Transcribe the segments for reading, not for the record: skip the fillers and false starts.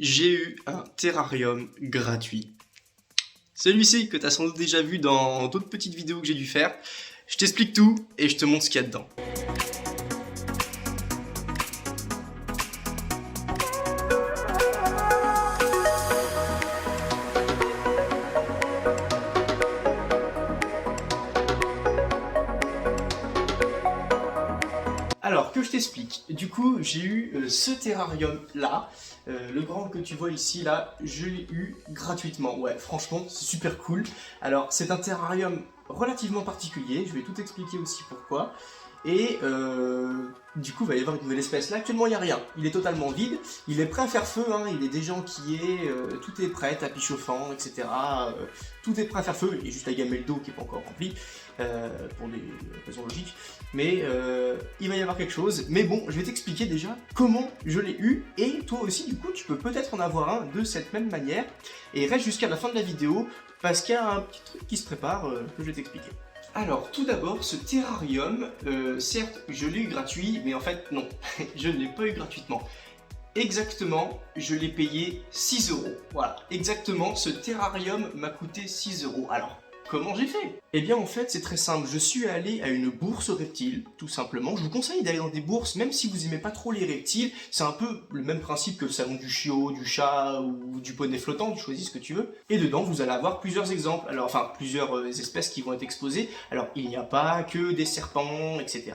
J'ai eu un terrarium gratuit. Celui-ci que tu as sans doute déjà vu dans d'autres petites vidéos que j'ai dû faire. Je t'explique tout et je te montre ce qu'il y a dedans. Alors, que je t'explique. Du coup, j'ai eu ce terrarium là, le grand que tu vois ici là, je l'ai eu gratuitement. Ouais, franchement, c'est super cool. Alors, c'est un terrarium relativement particulier, je vais tout expliquer aussi pourquoi. Et du coup, il va y avoir une nouvelle espèce. Là, actuellement, il n'y a rien. Il est totalement vide. Il est prêt à faire feu, hein. Il est déjà enquillé. Tout est prêt, tapis chauffant, etc. Tout est prêt à faire feu. Il y a juste la gamelle d'eau qui n'est pas encore remplie, pour des raisons logiques. Mais il va y avoir quelque chose. Mais bon, je vais t'expliquer déjà comment je l'ai eu. Et toi aussi, du coup, tu peux peut-être en avoir un de cette même manière. Et reste jusqu'à la fin de la vidéo, parce qu'il y a un petit truc qui se prépare que je vais t'expliquer. Alors, tout d'abord, ce terrarium, certes, je l'ai eu gratuit, mais en fait, non, je ne l'ai pas eu gratuitement. Exactement, je l'ai payé 6 €. Voilà, exactement, ce terrarium m'a coûté 6 €. Alors, comment j'ai fait? Eh bien, en fait, c'est très simple. Je suis allé à une bourse aux reptiles, tout simplement. Je vous conseille d'aller dans des bourses, même si vous aimez pas trop les reptiles. C'est un peu le même principe que le salon du chiot, du chat ou du poney flottant. Tu choisis ce que tu veux. Et dedans, vous allez avoir plusieurs exemples. Alors, enfin, plusieurs espèces qui vont être exposées. Alors, il n'y a pas que des serpents, etc.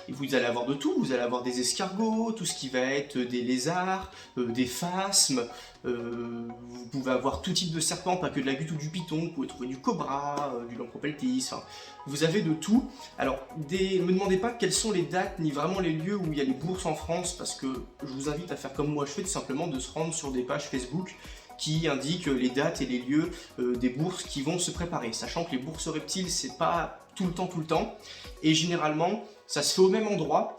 Et vous allez avoir de tout. Vous allez avoir des escargots, tout ce qui va être des lézards, des phasmes. Vous pouvez avoir tout type de serpents, pas que de la goutte ou du python. Vous pouvez trouver du cobra, du lampropeltis. Enfin, vous avez de tout. Alors, ne me demandez pas quelles sont les dates ni vraiment les lieux où il y a les bourses en France, parce que je vous invite à faire comme moi je fais, tout simplement de se rendre sur des pages Facebook qui indiquent les dates et les lieux des bourses qui vont se préparer, sachant que les bourses reptiles, c'est pas tout le temps, et généralement, ça se fait au même endroit.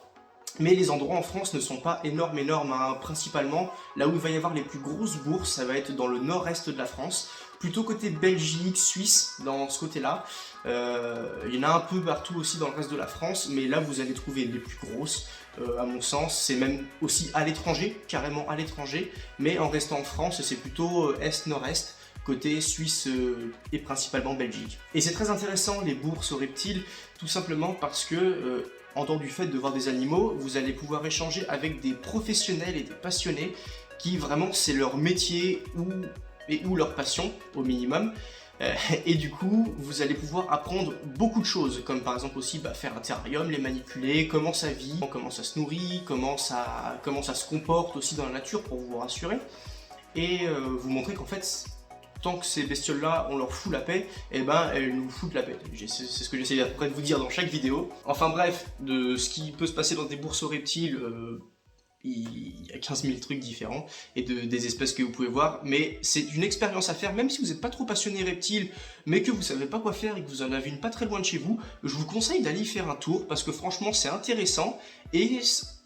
Mais les endroits en France ne sont pas énormes, hein. Principalement, là où il va y avoir les plus grosses bourses, ça va être dans le nord-est de la France, plutôt côté Belgique, Suisse, dans ce côté-là. Il y en a un peu partout aussi dans le reste de la France, mais là vous allez trouver les plus grosses, à mon sens. C'est même aussi à l'étranger, carrément à l'étranger, mais en restant en France, c'est plutôt est-nord-est, côté Suisse et principalement Belgique. Et c'est très intéressant les bourses aux reptiles, tout simplement parce que en dehors du fait de voir des animaux, vous allez pouvoir échanger avec des professionnels et des passionnés qui vraiment c'est leur métier ou leur passion au minimum. Et du coup, vous allez pouvoir apprendre beaucoup de choses, comme par exemple aussi faire un terrarium, les manipuler, comment ça vit, comment ça se nourrit, comment ça se comporte aussi dans la nature pour vous rassurer. Et vous montrer qu'en fait, tant que ces bestioles-là, on leur fout la paix, et ben elles nous foutent la paix. C'est ce que j'essaie à peu près de vous dire dans chaque vidéo. Enfin bref, de ce qui peut se passer dans des bourses aux reptiles, il y a 15 000 trucs différents, et des espèces que vous pouvez voir, mais c'est une expérience à faire, même si vous n'êtes pas trop passionné reptiles, mais que vous savez pas quoi faire et que vous en avez une pas très loin de chez vous, je vous conseille d'aller y faire un tour, parce que franchement c'est intéressant, et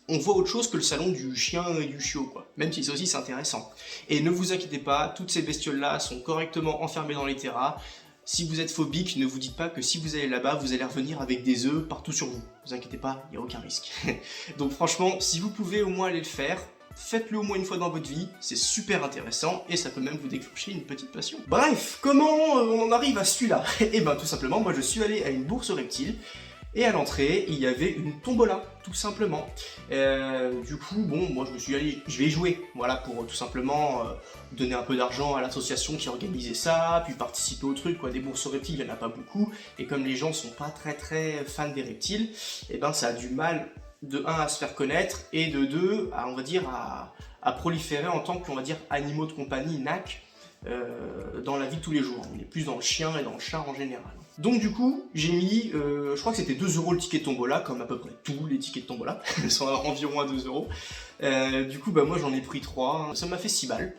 on voit autre chose que le salon du chien et du chiot, quoi. Même si ça aussi c'est intéressant. Et ne vous inquiétez pas, toutes ces bestioles-là sont correctement enfermées dans les terras. Si vous êtes phobique, ne vous dites pas que si vous allez là-bas, vous allez revenir avec des œufs partout sur vous. Ne vous inquiétez pas, il n'y a aucun risque. Donc franchement, si vous pouvez au moins aller le faire, faites-le au moins une fois dans votre vie, c'est super intéressant et ça peut même vous déclencher une petite passion. Bref, comment on en arrive à celui-là? Eh ben tout simplement, moi je suis allé à une bourse aux reptiles. Et à l'entrée, il y avait une tombola, tout simplement. Du coup, bon, moi je me suis dit, je vais y jouer, voilà, pour tout simplement donner un peu d'argent à l'association qui organisait ça, puis participer au truc, quoi. Des bourses aux reptiles, il n'y en a pas beaucoup, et comme les gens sont pas très fans des reptiles, et ben ça a du mal, de 1 à se faire connaître, et de 2, à, on va dire, à proliférer en tant qu'on va dire animaux de compagnie, NAC, dans la vie de tous les jours. On est plus dans le chien et dans le chat en général. Donc du coup, j'ai mis, je crois que c'était 2 € le ticket de tombola, comme à peu près tous les tickets de tombola, ils sont environ à 2 €. Du coup, moi j'en ai pris 3, ça m'a fait 6 balles.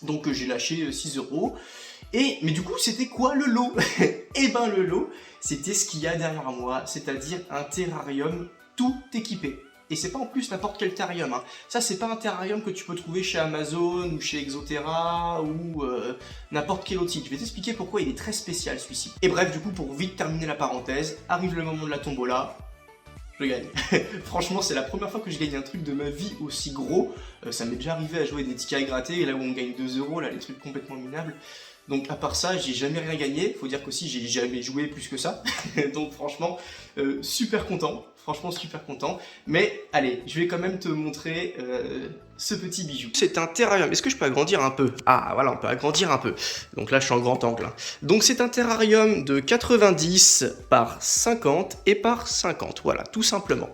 Donc j'ai lâché 6 €. Mais du coup, c'était quoi le lot? Eh ben le lot, c'était ce qu'il y a derrière moi, c'est-à-dire un terrarium tout équipé. Et c'est pas en plus n'importe quel terrarium, hein. Ça c'est pas un terrarium que tu peux trouver chez Amazon ou chez Exoterra ou n'importe quel autre site. Je vais t'expliquer pourquoi il est très spécial celui-ci. Et bref, du coup, pour vite terminer la parenthèse, arrive le moment de la tombola. je gagne. Franchement, c'est la première fois que je gagne un truc de ma vie aussi gros. Ça m'est déjà arrivé à jouer des tickets à gratter, là où on gagne 2 euros, là, les trucs complètement minables. Donc à part ça, j'ai jamais rien gagné. Faut dire qu'aussi, j'ai jamais joué plus que ça. Donc franchement, super content. Franchement, super content. Mais allez, je vais quand même te montrer ce petit bijou. C'est un terrarium. Est-ce que je peux agrandir un peu? Ah, voilà, on peut agrandir un peu. Donc là, je suis en grand angle. Hein. Donc c'est un terrarium de 90 par 50 et par 50. Voilà, tout simplement.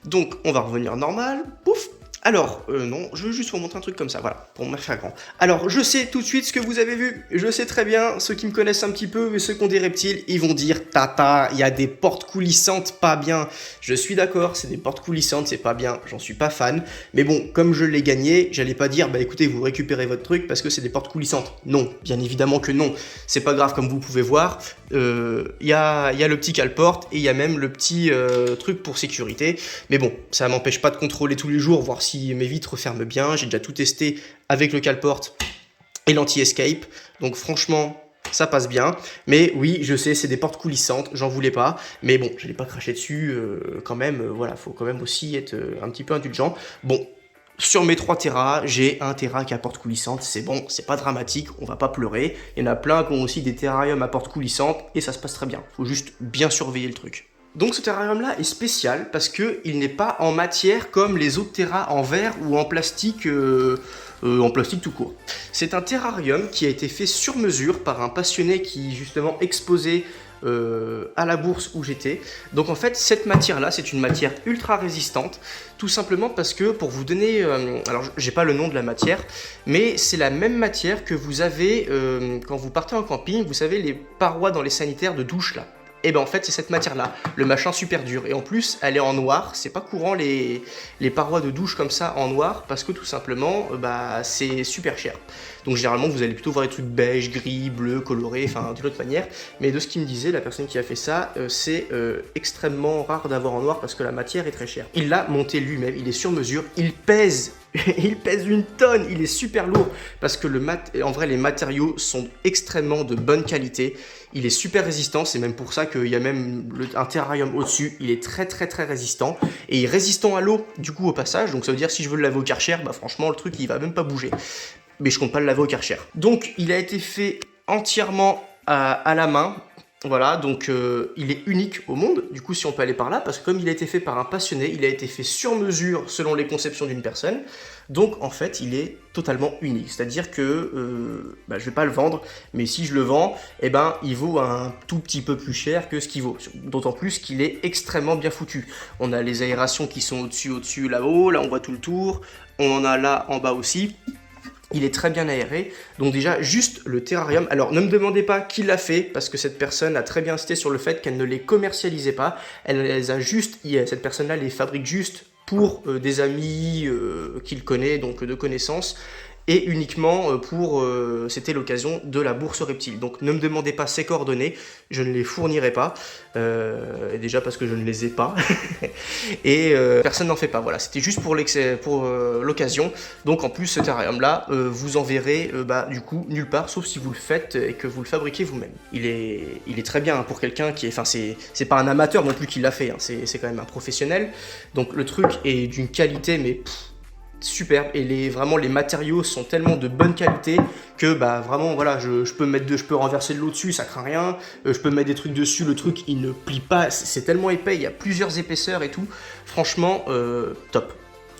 Donc on va revenir normal. Pouf. Alors, non, je veux juste vous montrer un truc comme ça, voilà, pour me faire grand. Alors, je sais tout de suite ce que vous avez vu, je sais très bien, ceux qui me connaissent un petit peu, et ceux qui ont des reptiles, ils vont dire, tata, il y a des portes coulissantes, pas bien. Je suis d'accord, c'est des portes coulissantes, c'est pas bien, j'en suis pas fan. Mais bon, comme je l'ai gagné, j'allais pas dire, bah écoutez, vous récupérez votre truc parce que c'est des portes coulissantes. Non, bien évidemment que non. C'est pas grave, comme vous pouvez voir, il y a le petit cale-porte et il y a même le petit truc pour sécurité. Mais bon, ça m'empêche pas de contrôler tous les jours, voir si mes vitres ferment bien. J'ai déjà tout testé avec le cale-porte et l'anti-escape. Donc franchement, ça passe bien. Mais oui, je sais, c'est des portes coulissantes, j'en voulais pas. Mais bon, je n'allais pas cracher dessus quand même. Voilà, faut quand même aussi être un petit peu indulgent. Bon, sur mes 3 terras, j'ai un terra qui a porte coulissante. C'est bon, c'est pas dramatique, on va pas pleurer. Il y en a plein qui ont aussi des terrariums à porte coulissante et ça se passe très bien. Faut juste bien surveiller le truc. Donc ce terrarium-là est spécial parce qu'il n'est pas en matière comme les autres terras en verre ou en plastique tout court. C'est un terrarium qui a été fait sur mesure par un passionné qui justement exposait à la bourse où j'étais. Donc en fait cette matière-là, c'est une matière ultra résistante, tout simplement parce que pour vous donner, alors j'ai pas le nom de la matière, mais c'est la même matière que vous avez quand vous partez en camping, vous savez les parois dans les sanitaires de douche là. Et ben en fait c'est cette matière là, le machin super dur, et en plus elle est en noir, c'est pas courant les parois de douche comme ça en noir, parce que tout simplement bah c'est super cher. Donc généralement vous allez plutôt voir des trucs beige, gris, bleu, coloré, enfin d'une autre manière, mais de ce qu'il me disait, la personne qui a fait ça, c'est extrêmement rare d'avoir en noir parce que la matière est très chère. Il l'a monté lui-même, il est sur mesure, il pèse il pèse 1 tonne, il est super lourd parce que en vrai les matériaux sont extrêmement de bonne qualité, il est super résistant, c'est même pour ça qu'il y a même un terrarium au-dessus, il est très résistant et il est résistant à l'eau du coup au passage, donc ça veut dire si je veux le laver au Karcher, bah franchement le truc il va même pas bouger, mais je compte pas le laver au Karcher. Donc il a été fait entièrement à la main. Voilà, donc il est unique au monde, du coup si on peut aller par là, parce que comme il a été fait par un passionné, il a été fait sur mesure selon les conceptions d'une personne, donc en fait il est totalement unique, c'est-à-dire que je vais pas le vendre, mais si je le vends, eh ben il vaut un tout petit peu plus cher que ce qu'il vaut, d'autant plus qu'il est extrêmement bien foutu. On a les aérations qui sont au-dessus, là-haut, là on voit tout le tour, on en a là en bas aussi. Il est très bien aéré, donc déjà juste le terrarium, alors ne me demandez pas qui l'a fait, parce que cette personne a très bien insisté sur le fait qu'elle ne les commercialisait pas, cette personne-là les fabrique juste pour des amis qu'il connaît, donc de connaissances, et uniquement pour, c'était l'occasion de la bourse reptile. Donc ne me demandez pas ses coordonnées, je ne les fournirai pas, déjà parce que je ne les ai pas, et personne n'en fait pas, voilà, c'était juste pour l'occasion. Donc en plus ce terrarium là, vous en verrez du coup nulle part, sauf si vous le faites et que vous le fabriquez vous-même. Il est très bien hein, pour quelqu'un qui est, enfin c'est pas un amateur non plus qui l'a fait, hein, c'est quand même un professionnel, donc le truc est d'une qualité mais superbe, et vraiment les matériaux sont tellement de bonne qualité que vraiment voilà, je peux renverser de l'eau dessus, ça craint rien, je peux mettre des trucs dessus, le truc il ne plie pas, c'est tellement épais, il y a plusieurs épaisseurs et tout, franchement top,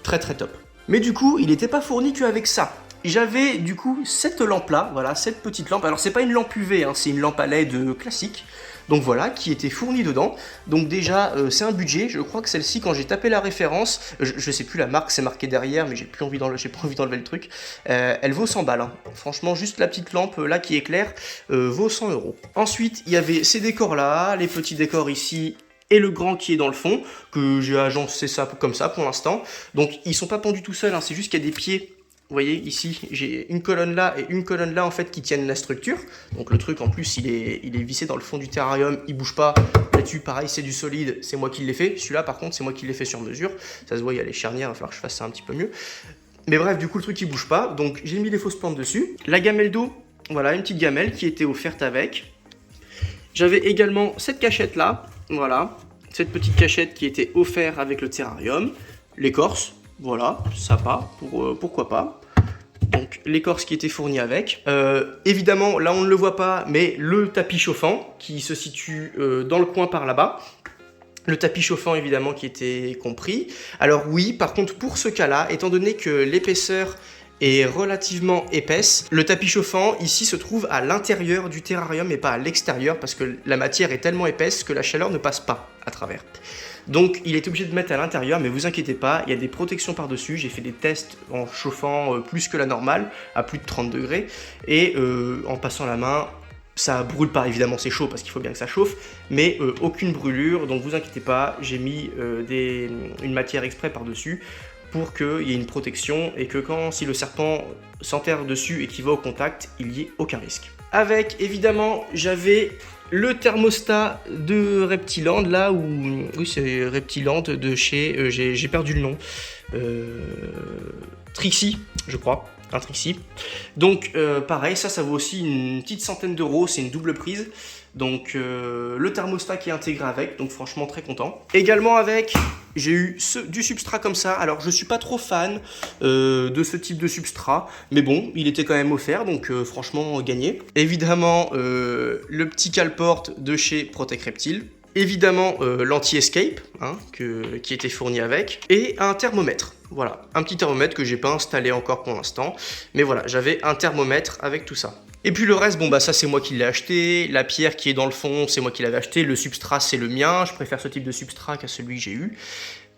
très top. Mais du coup il n'était pas fourni qu'avec ça. J'avais du coup cette lampe là, voilà, cette petite lampe, alors c'est pas une lampe UV, hein, c'est une lampe à LED classique. Donc voilà, qui était fournie dedans. Donc déjà, c'est un budget. Je crois que celle-ci, quand j'ai tapé la référence, je sais plus la marque, c'est marqué derrière, mais j'ai pas envie d'enlever le truc. Elle vaut 100 balles. Hein. Franchement, juste la petite lampe là qui éclaire vaut 100 €. Ensuite, il y avait ces décors là, les petits décors ici et le grand qui est dans le fond, que j'ai agencé ça comme ça pour l'instant. Donc ils sont pas pendus tout seuls, hein, c'est juste qu'il y a des pieds. Vous voyez ici, j'ai une colonne là et une colonne là en fait qui tiennent la structure. Donc le truc en plus il est vissé dans le fond du terrarium, il bouge pas. Là-dessus pareil c'est du solide, c'est moi qui l'ai fait. Celui-là par contre c'est moi qui l'ai fait sur mesure. Ça se voit, il y a les charnières, il va falloir que je fasse ça un petit peu mieux. Mais bref, du coup le truc il bouge pas, donc j'ai mis les fausses plantes dessus. La gamelle d'eau, voilà une petite gamelle qui était offerte avec. J'avais également cette cachette là, voilà. cette petite cachette qui était offerte avec le terrarium, l'écorce, voilà, sympa, pourquoi pas. Donc l'écorce qui était fournie avec. Évidemment, là on ne le voit pas, mais le tapis chauffant qui se situe dans le coin par là-bas. Le tapis chauffant évidemment qui était compris. Alors oui, par contre pour ce cas-là, étant donné que l'épaisseur est relativement épaisse, le tapis chauffant ici se trouve à l'intérieur du terrarium et pas à l'extérieur parce que la matière est tellement épaisse que la chaleur ne passe pas à travers. Donc il est obligé de mettre à l'intérieur, mais vous inquiétez pas, il y a des protections par-dessus. J'ai fait des tests en chauffant plus que la normale, à plus de 30 degrés, et en passant la main, ça brûle pas, évidemment c'est chaud parce qu'il faut bien que ça chauffe, mais aucune brûlure, donc vous inquiétez pas, j'ai mis une matière exprès par-dessus pour qu'il y ait une protection et que si le serpent s'enterre dessus et qu'il va au contact, il n'y ait aucun risque. Avec, évidemment, j'avais le thermostat de Reptiland, là où... Oui, c'est Reptiland de chez... j'ai perdu le nom. Trixie, je crois. Un Trixie. Donc, pareil, ça vaut aussi une petite centaine d'euros. C'est une double prise. Donc, le thermostat qui est intégré avec. Donc, franchement, très content. Également avec... J'ai eu du substrat comme ça. Alors, je suis pas trop fan de ce type de substrat. Mais bon, il était quand même offert. Donc, franchement, gagné. Évidemment, le petit cale-porte de chez Protect Reptile. Évidemment, l'anti-escape qui était fourni avec. Et un thermomètre. Voilà, un petit thermomètre que j'ai pas installé encore pour l'instant. Mais voilà, j'avais un thermomètre avec tout ça. Et puis le reste, bon bah ça c'est moi qui l'ai acheté. La pierre qui est dans le fond, c'est moi qui l'avais acheté. Le substrat c'est le mien. Je préfère ce type de substrat qu'à celui que j'ai eu.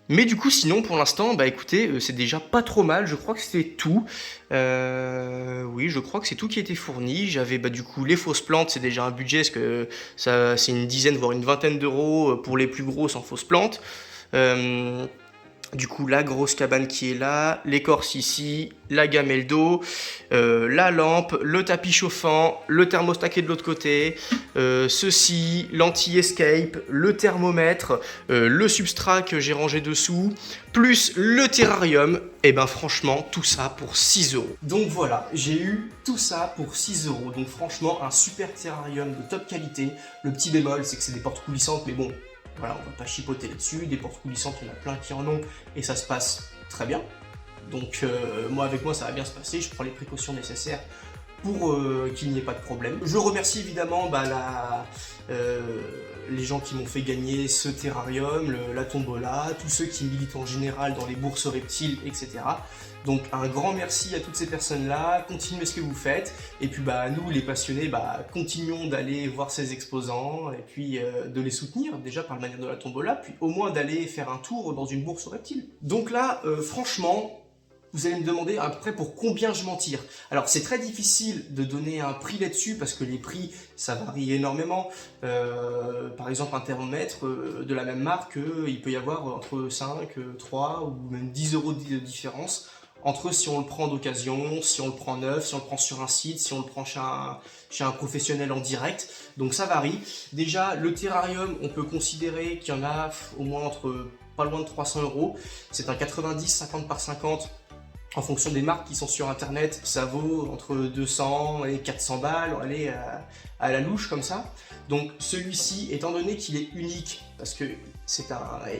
Mais du coup sinon pour l'instant, bah écoutez, c'est déjà pas trop mal. Je crois que c'était tout. Oui, je crois que c'est tout qui a été fourni. J'avais bah du coup les fausses plantes, c'est déjà un budget parce que ça c'est une dizaine voire une vingtaine d'euros pour les plus grosses en fausses plantes. Du coup, la grosse cabane qui est là, l'écorce ici, la gamelle d'eau, la lampe, le tapis chauffant, le thermostat qui est de l'autre côté, ceci, l'anti-escape, le thermomètre, le substrat que j'ai rangé dessous, plus le terrarium. Et ben franchement, tout ça pour 6 euros. Donc voilà, j'ai eu tout ça pour 6 euros. Donc franchement, un super terrarium de top qualité. Le petit bémol, c'est que c'est des portes coulissantes, mais bon... Voilà, on va pas chipoter là-dessus, des portes coulissantes, il y en a plein qui en ont, et ça se passe très bien. Donc avec moi ça va bien se passer, je prends les précautions nécessaires pour qu'il n'y ait pas de problème. Je remercie évidemment les gens qui m'ont fait gagner ce terrarium, la tombola, tous ceux qui militent en général dans les bourses reptiles, etc. Donc un grand merci à toutes ces personnes-là, continuez ce que vous faites, et puis nous les passionnés, continuons d'aller voir ces exposants, et puis de les soutenir, déjà par la manière de la tombola, puis au moins d'aller faire un tour dans une bourse reptile. Donc là, franchement, vous allez me demander à peu près pour combien je m'en tire. Alors c'est très difficile de donner un prix là-dessus parce que les prix ça varie énormément. Par exemple un thermomètre de la même marque, il peut y avoir entre 5, 3 ou même 10 euros de différence entre si on le prend d'occasion, si on le prend neuf, si on le prend sur un site, si on le prend chez un professionnel en direct. Donc ça varie. Déjà le terrarium, on peut considérer qu'il y en a au moins entre pas loin de 300 euros. C'est un 90, 50 par 50. En fonction des marques qui sont sur internet, ça vaut entre 200 et 400 balles, allez à la louche comme ça. Donc celui-ci, étant donné qu'il est unique, parce que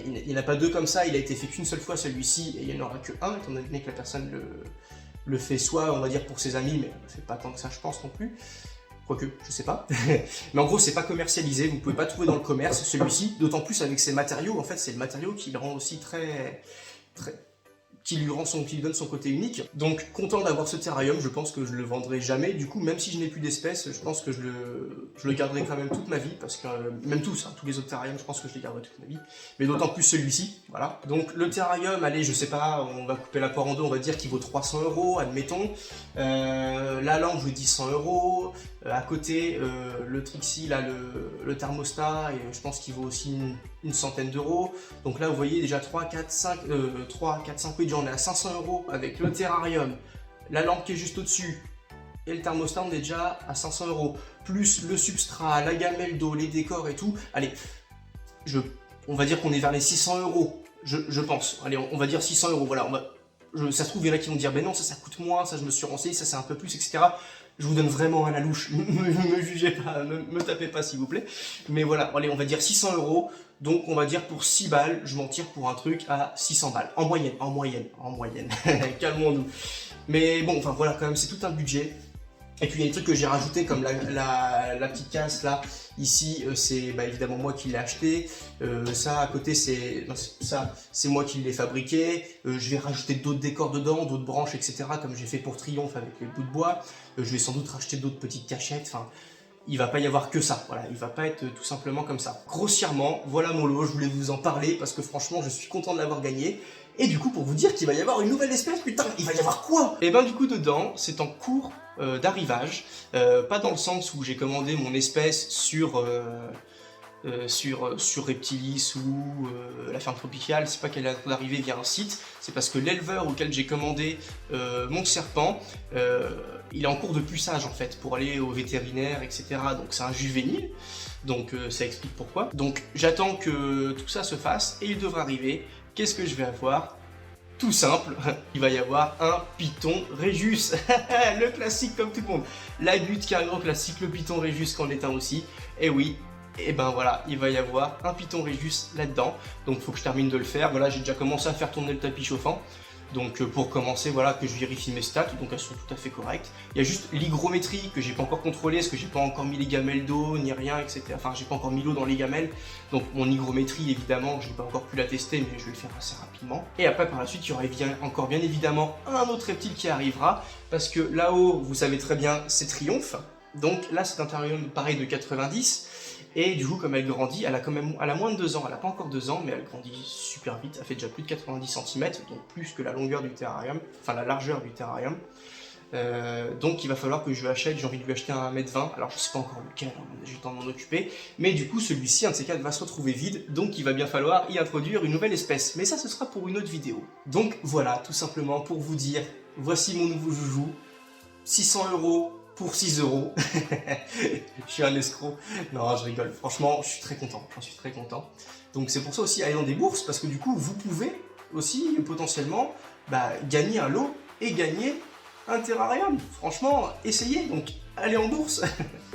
il n'y en a pas deux comme ça, il a été fait qu'une seule fois celui-ci, et il n'y en aura que un, étant donné que la personne le fait soit, on va dire, pour ses amis, mais elle ne fait pas tant que ça, je pense, non plus. Quoique, je sais pas. Mais en gros, c'est pas commercialisé, vous ne pouvez pas trouver dans le commerce celui-ci, d'autant plus avec ses matériaux. En fait, c'est le matériau qui le rend aussi qui lui donne son côté unique. Donc content d'avoir ce terrarium, je pense que je le vendrai jamais. Du coup, même si je n'ai plus d'espèces, je pense que je le garderai quand même toute ma vie, parce que même tous les autres terrariums, je pense que je les garderai toute ma vie. Mais d'autant plus celui-ci, voilà. Donc le terrarium, allez, je sais pas, on va couper la poire en deux, on va dire qu'il vaut 300 euros, admettons. La lampe, je vous dis 100 euros. À côté, le Trixie, là, le thermostat, et je pense qu'il vaut aussi une centaine d'euros. Donc là, vous voyez déjà 3, 4, 5, oui, déjà on est à 500 euros avec le terrarium, la lampe qui est juste au-dessus, et le thermostat, on est déjà à 500 euros. Plus le substrat, la gamelle d'eau, les décors et tout. Allez, on va dire qu'on est vers les 600 euros, je pense. Allez, on va dire 600 euros, voilà. Ça se trouve, il y en a qui vont dire, ben non, ça coûte moins, ça je me suis renseigné, ça c'est un peu plus, etc. Je vous donne vraiment à la louche, ne me jugez pas, ne me tapez pas s'il vous plaît. Mais voilà, allez, on va dire 600 €. Donc on va dire pour 6 balles, je m'en tire pour un truc à 600 balles. En moyenne. Calmons-nous. Mais bon, enfin voilà, quand même, c'est tout un budget. Et puis il y a des trucs que j'ai rajouté comme la petite casse là, ici c'est évidemment moi qui l'ai acheté, ça à côté c'est moi qui l'ai fabriqué, je vais rajouter d'autres décors dedans, d'autres branches etc. comme j'ai fait pour Triomphe avec les bouts de bois, je vais sans doute racheter d'autres petites cachettes, enfin il va pas y avoir que ça, voilà, il va pas être tout simplement comme ça. Grossièrement, voilà mon lot, je voulais vous en parler parce que franchement je suis content de l'avoir gagné. Et du coup pour vous dire qu'il va y avoir une nouvelle espèce, putain, il va y avoir quoi? Et ben du coup dedans, c'est en cours d'arrivage, pas dans le sens où j'ai commandé mon espèce sur Reptilis ou la ferme tropicale, c'est pas qu'elle est en train d'arriver via un site, c'est parce que l'éleveur auquel j'ai commandé mon serpent, il est en cours de puçage en fait, pour aller au vétérinaire, etc. Donc c'est un juvénile, donc ça explique pourquoi. Donc j'attends que tout ça se fasse et il devrait arriver. Qu'est-ce que je vais avoir? Tout simple, il va y avoir un Python Régus, le classique comme tout le monde. La butte qui est un grand classique, le Python Régus qu'en est un aussi, et oui. Et ben voilà, il va y avoir un Python Régus là-dedans, donc il faut que je termine de le faire. Voilà, j'ai déjà commencé à faire tourner le tapis chauffant, donc pour commencer, voilà, que je vérifie mes stats, donc elles sont tout à fait correctes. Il y a juste l'hygrométrie que j'ai pas encore contrôlé, parce que j'ai pas encore mis les gamelles d'eau, ni rien, etc. Enfin, j'ai pas encore mis l'eau dans les gamelles, donc mon hygrométrie, évidemment, j'ai pas encore pu la tester, mais je vais le faire assez rapidement. Et après, par la suite, il y aura encore bien évidemment un autre reptile qui arrivera, parce que là-haut, vous savez très bien, c'est Triomphe, donc là, c'est un terrarium pareil de 90, et du coup, comme elle grandit, elle a moins de 2 ans, elle n'a pas encore 2 ans, mais elle grandit super vite, elle fait déjà plus de 90 cm, donc plus que la longueur du terrarium, enfin la largeur du terrarium. Donc il va falloir que je l'achète, j'ai envie de lui acheter un 1m20, alors je sais pas encore lequel, j'ai le temps de m'en occuper, mais du coup celui-ci, un de ces quatre, va se retrouver vide, donc il va bien falloir y introduire une nouvelle espèce, mais ça ce sera pour une autre vidéo. Donc voilà, tout simplement pour vous dire, voici mon nouveau joujou, 600 € pour 6 €. Je suis un escroc. Non, je rigole. Franchement, je suis très content. J'en suis très content. Donc c'est pour ça aussi aller dans des bourses, parce que du coup, vous pouvez aussi potentiellement gagner un lot et gagner un terrarium. Franchement, essayez. Donc allez en bourse.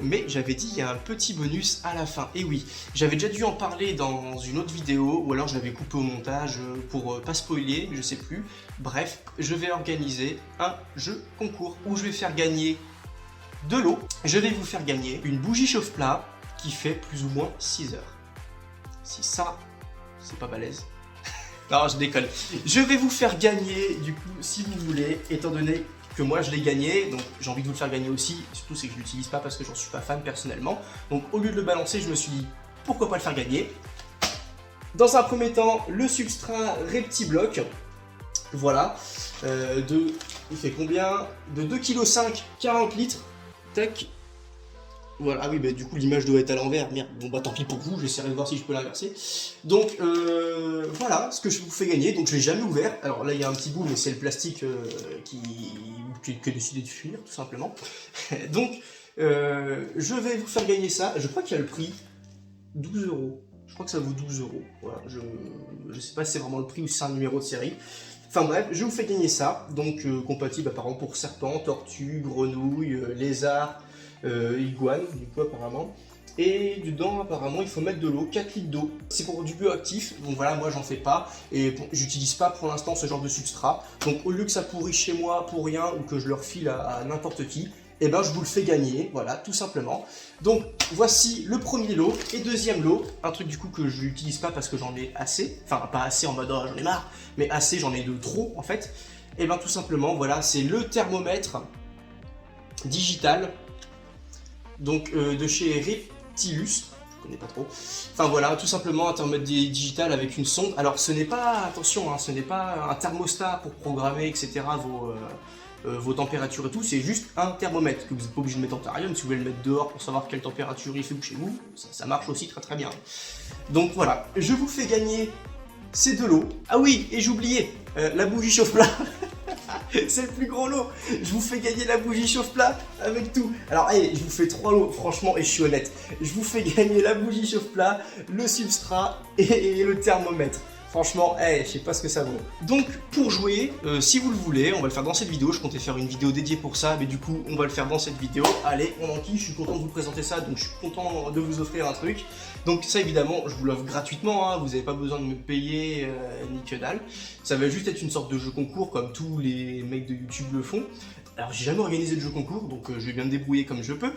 Mais j'avais dit, il y a un petit bonus à la fin. Et oui, j'avais déjà dû en parler dans une autre vidéo, ou alors je l'avais coupé au montage pour pas spoiler, je sais plus. Bref, je vais organiser un jeu concours où je vais faire gagner de l'eau. Je vais vous faire gagner une bougie chauffe-plat qui fait plus ou moins 6 heures. Si ça, c'est pas balèze. Non, je déconne. Je vais vous faire gagner, du coup, si vous voulez, étant donné que moi je l'ai gagné, donc j'ai envie de vous le faire gagner aussi, surtout c'est que je l'utilise pas parce que j'en suis pas fan personnellement. Donc au lieu de le balancer, je me suis dit, pourquoi pas le faire gagner. Dans un premier temps, le substrat Reptibloc. Voilà. Il fait combien? De 2,5 kg, 40 litres. Tac. Voilà, ah oui, bah du coup l'image doit être à l'envers, merde, bon bah tant pis pour vous, j'essaierai de voir si je peux l'inverser. Donc voilà ce que je vous fais gagner, donc je l'ai jamais ouvert, alors là il y a un petit bout, mais c'est le plastique qui a décidé de fuir, tout simplement. Donc je vais vous faire gagner ça, je crois qu'il y a le prix, 12 €, je crois que ça vaut 12 €, voilà, je sais pas si c'est vraiment le prix ou si c'est un numéro de série. Enfin bref, je vous fais gagner ça, donc compatible apparemment pour serpent, tortue, grenouille, lézard, iguane, du coup apparemment. Et dedans apparemment il faut mettre de l'eau, 4 litres d'eau. C'est pour du bioactif, donc voilà, moi j'en fais pas. Et bon, j'utilise pas pour l'instant ce genre de substrat. Donc au lieu que ça pourrisse chez moi pour rien ou que je le refile à n'importe qui, et ben je vous le fais gagner, voilà, tout simplement. Donc voici le premier lot et deuxième lot, un truc du coup que je n'utilise pas parce que j'en ai assez, enfin pas assez en mode oh, j'en ai marre, mais assez, j'en ai de trop en fait. Et ben tout simplement, voilà, c'est le thermomètre digital, donc de chez Reptilus, je connais pas trop. Enfin voilà, tout simplement un thermomètre digital avec une sonde. Alors ce n'est pas, attention, hein, ce n'est pas un thermostat pour programmer, etc. vos températures et tout, c'est juste un thermomètre que vous n'êtes pas obligé de mettre en terrarium. Si vous voulez le mettre dehors pour savoir quelle température il fait chez vous, ça marche aussi très très bien. Donc voilà, je vous fais gagner ces deux lots. Ah oui, et j'oubliais, la bougie chauffe-plat. C'est le plus gros lot. Je vous fais gagner la bougie chauffe-plat avec tout. Alors, allez, je vous fais 3 lots, franchement, et je suis honnête. Je vous fais gagner la bougie chauffe-plat, le substrat et le thermomètre. Franchement, je sais pas ce que ça vaut. Donc pour jouer, si vous le voulez, on va le faire dans cette vidéo. Je comptais faire une vidéo dédiée pour ça, mais du coup on va le faire dans cette vidéo. Allez, on enquille, je suis content de vous présenter ça, donc je suis content de vous offrir un truc. Donc ça évidemment, je vous l'offre gratuitement, hein, vous n'avez pas besoin de me payer ni que dalle. Ça va juste être une sorte de jeu concours comme tous les mecs de YouTube le font. Alors j'ai jamais organisé de jeu concours, donc je vais bien me débrouiller comme je peux.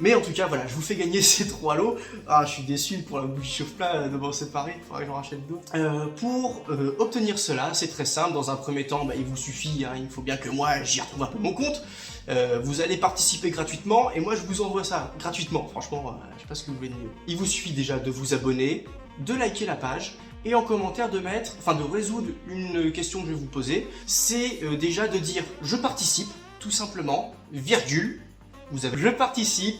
Mais en tout cas, voilà, je vous fais gagner ces 3 lots. Ah, je suis déçu pour la bougie chauffe-plat de m'en séparer, il faudrait que j'en rachète d'autres. Pour obtenir cela, c'est très simple. Dans un premier temps, il vous suffit, hein, il faut bien que moi j'y retrouve un peu mon compte. Vous allez participer gratuitement et moi je vous envoie ça gratuitement. Franchement, je sais pas ce que vous voulez de mieux. Il vous suffit déjà de vous abonner, de liker la page et en commentaire de mettre, de résoudre une question que je vais vous poser. C'est déjà de dire je participe, tout simplement, virgule. Vous avez je participe,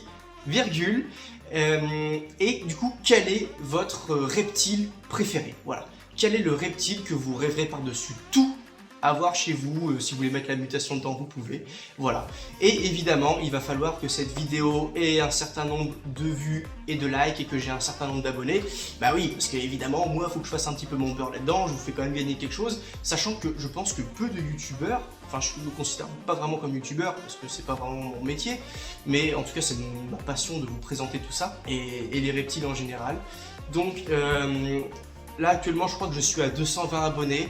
virgule. Et du coup, quel est votre reptile préféré? Voilà. Quel est le reptile que vous rêverez par-dessus tout avoir chez vous? Si vous voulez mettre la mutation dedans, vous pouvez. Voilà. Et évidemment, il va falloir que cette vidéo ait un certain nombre de vues et de likes et que j'ai un certain nombre d'abonnés. Bah oui, parce qu'évidemment, moi, il faut que je fasse un petit peu mon beurre là-dedans. Je vous fais quand même gagner quelque chose, sachant que je pense que peu de youtubeurs, je me considère pas vraiment comme youtubeur parce que c'est pas vraiment mon métier, mais en tout cas, c'est ma passion de vous présenter tout ça et les reptiles en général. Donc là, actuellement, je crois que je suis à 220 abonnés.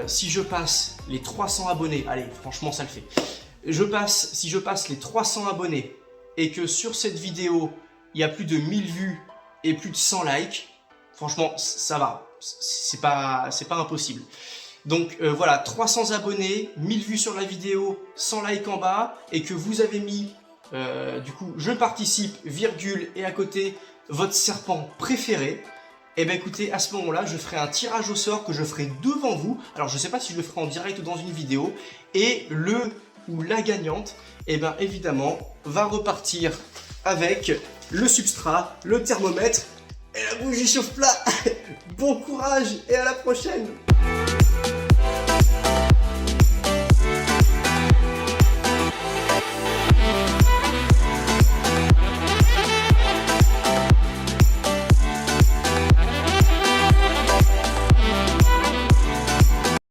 Si je passe les 300 abonnés, allez, franchement ça le fait. Si je passe les 300 abonnés et que sur cette vidéo, il y a plus de 1000 vues et plus de 100 likes, franchement, ça va. C'est pas impossible. Donc voilà, 300 abonnés, 1000 vues sur la vidéo, 100 likes en bas, et que vous avez mis, du coup, je participe, virgule, et à côté, votre serpent préféré. Et bien écoutez, à ce moment-là, je ferai un tirage au sort que je ferai devant vous. Alors je ne sais pas si je le ferai en direct ou dans une vidéo. Et le ou la gagnante, et bien évidemment, va repartir avec le substrat, le thermomètre et la bougie chauffe-plat. Bon courage et à la prochaine!